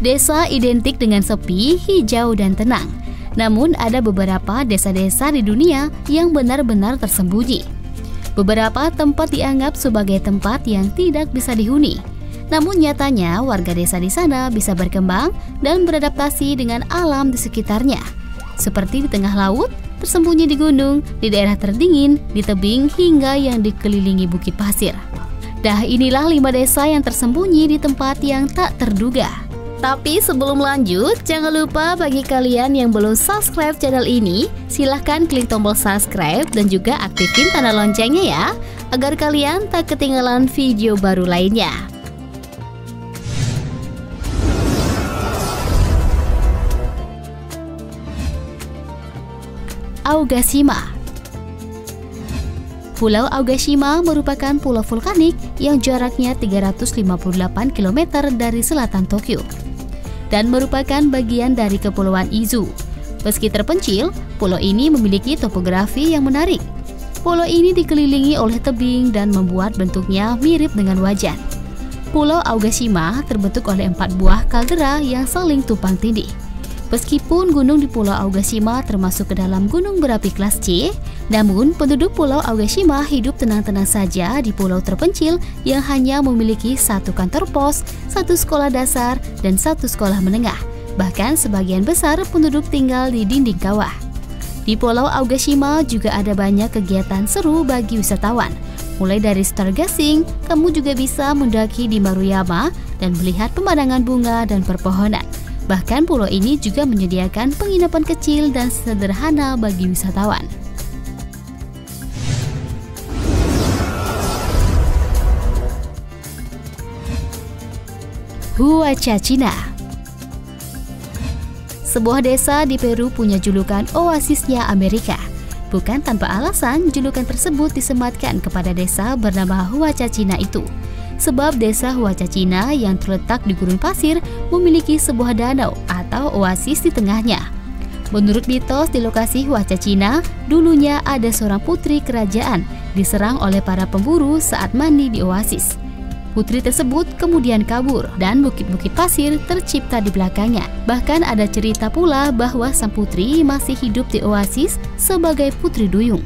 Desa identik dengan sepi, hijau, dan tenang. Namun ada beberapa desa-desa di dunia yang benar-benar tersembunyi. Beberapa tempat dianggap sebagai tempat yang tidak bisa dihuni. Namun nyatanya warga desa di sana bisa berkembang dan beradaptasi dengan alam di sekitarnya. Seperti di tengah laut, tersembunyi di gunung, di daerah terdingin, di tebing, hingga yang dikelilingi bukit pasir. Dah inilah 5 desa yang tersembunyi di tempat yang tak terduga. Tapi sebelum lanjut, jangan lupa bagi kalian yang belum subscribe channel ini, silahkan klik tombol subscribe dan juga aktifin tanda loncengnya ya, agar kalian tak ketinggalan video baru lainnya. Aogashima. Pulau Aogashima merupakan pulau vulkanik yang jaraknya 358 km dari selatan Tokyo dan merupakan bagian dari Kepulauan Izu. Meski terpencil, pulau ini memiliki topografi yang menarik. Pulau ini dikelilingi oleh tebing dan membuat bentuknya mirip dengan wajan. Pulau Aogashima terbentuk oleh 4 buah kaldera yang saling tumpang tindih. Meskipun gunung di Pulau Aogashima termasuk ke dalam gunung berapi kelas C, namun penduduk Pulau Aogashima hidup tenang-tenang saja di pulau terpencil yang hanya memiliki 1 kantor pos, 1 sekolah dasar, dan 1 sekolah menengah. Bahkan sebagian besar penduduk tinggal di dinding kawah. Di Pulau Aogashima juga ada banyak kegiatan seru bagi wisatawan. Mulai dari stargazing, kamu juga bisa mendaki di Maruyama dan melihat pemandangan bunga dan perpohonan. Bahkan pulau ini juga menyediakan penginapan kecil dan sederhana bagi wisatawan. Huacachina. Sebuah desa di Peru punya julukan oasisnya Amerika. Bukan tanpa alasan julukan tersebut disematkan kepada desa bernama Huacachina itu. Sebab desa Huacachina yang terletak di gurun pasir memiliki sebuah danau atau oasis di tengahnya. Menurut mitos di lokasi Huacachina, dulunya ada seorang putri kerajaan diserang oleh para pemburu saat mandi di oasis. Putri tersebut kemudian kabur dan bukit-bukit pasir tercipta di belakangnya. Bahkan ada cerita pula bahwa sang putri masih hidup di oasis sebagai putri duyung.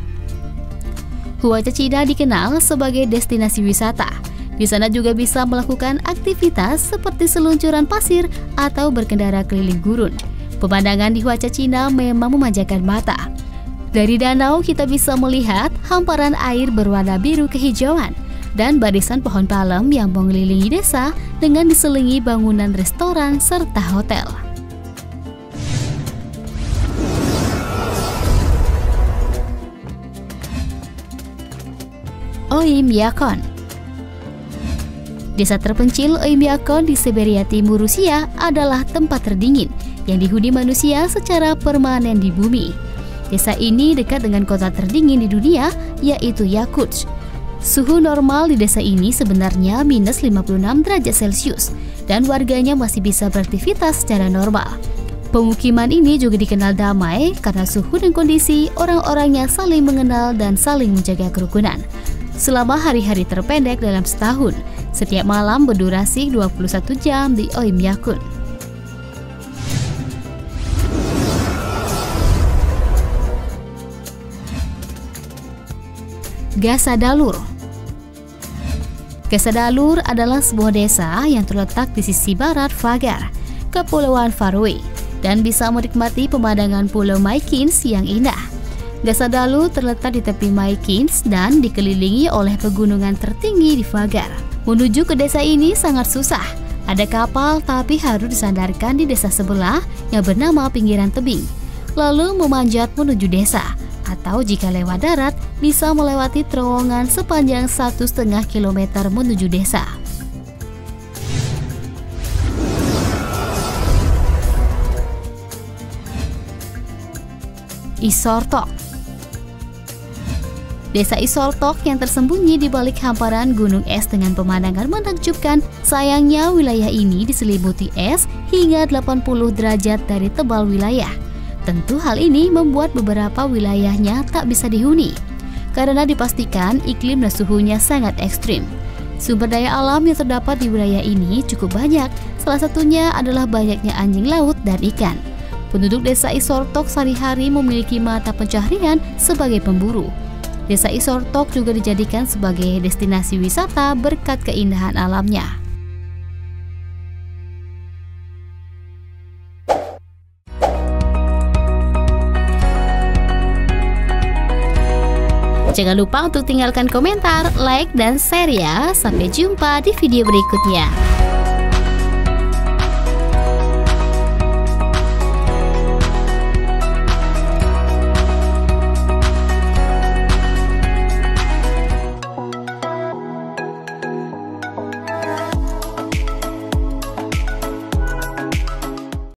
Huacachina dikenal sebagai destinasi wisata. Di sana juga bisa melakukan aktivitas seperti seluncuran pasir atau berkendara keliling gurun. Pemandangan di Huacachina memang memanjakan mata. Dari danau kita bisa melihat hamparan air berwarna biru kehijauan dan barisan pohon palem yang mengelilingi desa dengan diselingi bangunan restoran serta hotel. Oymyakon. Desa terpencil Oymyakon di Siberia Timur Rusia adalah tempat terdingin yang dihuni manusia secara permanen di bumi. Desa ini dekat dengan kota terdingin di dunia, yaitu Yakutsk. Suhu normal di desa ini sebenarnya minus 56 derajat Celcius dan warganya masih bisa beraktivitas secara normal. Pemukiman ini juga dikenal damai karena suhu dan kondisi orang-orangnya saling mengenal dan saling menjaga kerukunan. Selama hari-hari terpendek dalam setahun, setiap malam berdurasi 21 jam di Oymyakon. Gasadalur. Gasadalur adalah sebuah desa yang terletak di sisi barat Fagar, Kepulauan Faroe, dan bisa menikmati pemandangan Pulau Maikins yang indah. Gasadalur terletak di tepi Maikins dan dikelilingi oleh pegunungan tertinggi di Fagar. Menuju ke desa ini sangat susah. Ada kapal tapi harus disandarkan di desa sebelah yang bernama pinggiran tebing. Lalu memanjat menuju desa. Atau jika lewat darat, bisa melewati terowongan sepanjang 1,5 km menuju desa. Isortok. Desa Isortok yang tersembunyi di balik hamparan gunung es dengan pemandangan menakjubkan. Sayangnya wilayah ini diselimuti es hingga 80 derajat dari tebal wilayah. Tentu hal ini membuat beberapa wilayahnya tak bisa dihuni karena dipastikan iklim dan suhunya sangat ekstrim. Sumber daya alam yang terdapat di wilayah ini cukup banyak, salah satunya adalah banyaknya anjing laut dan ikan. Penduduk desa Isortok sehari-hari memiliki mata pencaharian sebagai pemburu. Desa Isortok juga dijadikan sebagai destinasi wisata berkat keindahan alamnya. Jangan lupa untuk tinggalkan komentar, like, dan share ya. Sampai jumpa di video berikutnya.